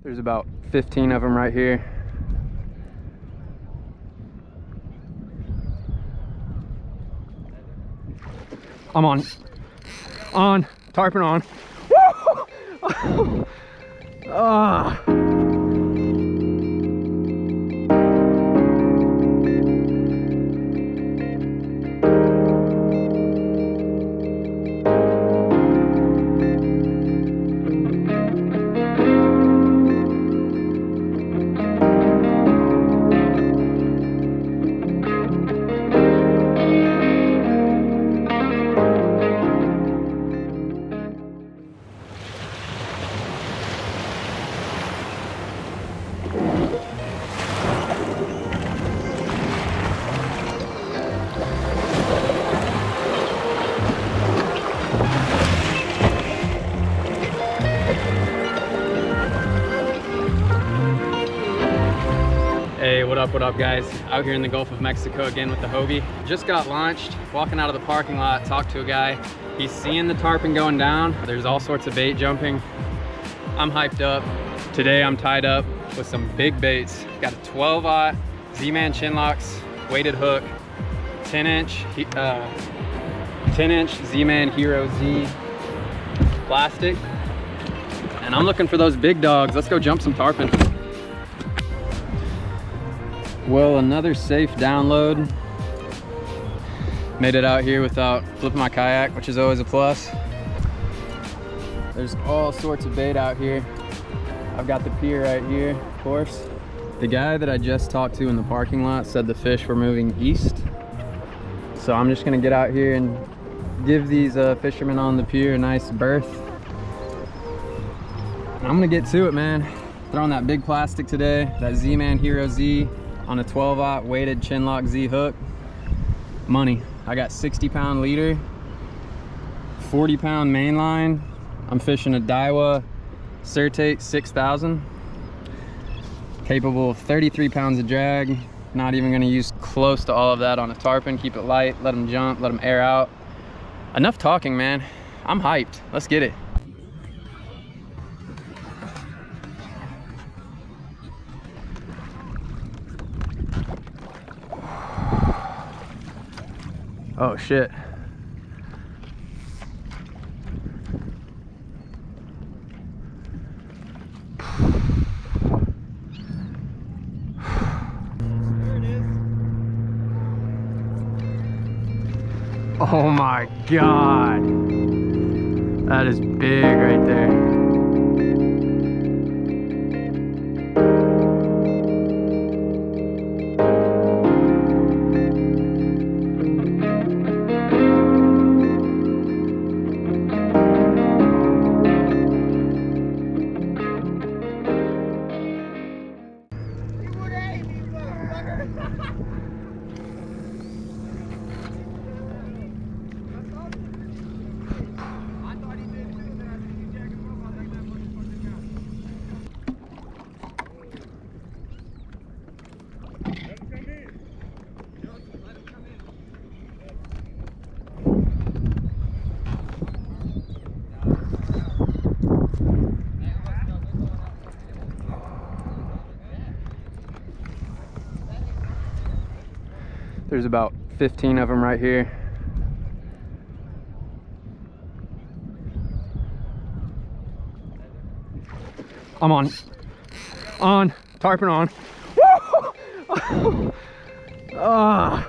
There's about 15 of them right here. I'm on. Tarpon on. Woo! Ah. Hey, what up guys? Out here in the Gulf of Mexico again with the Hobie. Just got launched, walking out of the parking lot, talked to a guy. He's seeing the tarpon going down. There's all sorts of bait jumping. I'm hyped up. Today I'm tied up with some big baits. Got a 12-aught Z-Man chin locks, weighted hook, 10-inch Z-Man Hero Z plastic. And I'm looking for those big dogs. Let's go jump some tarpon. Well, another safe download. Made it out here without flipping my kayak, which is always a plus. There's all sorts of bait out here. I've got the pier right here, of course. The guy that I just talked to in the parking lot said the fish were moving east. So I'm just gonna get out here and give these fishermen on the pier a nice berth. And I'm gonna get to it, man. Throwing that big plastic today, that Z-Man Hero Z on a 12-aught weighted chin lock Z hook. Money. I got 60-pound leader, 40-pound main line. I'm fishing a Daiwa Certate 6000, capable of 33 pounds of drag. Not even gonna use close to all of that on a tarpon. Keep it light, let them jump, let them air out. Enough talking, man. I'm hyped. Let's get it. Oh shit. Oh my God. That is big right there. There's about 15 of them right here. I'm on. Tarpon on. Woo! Ah.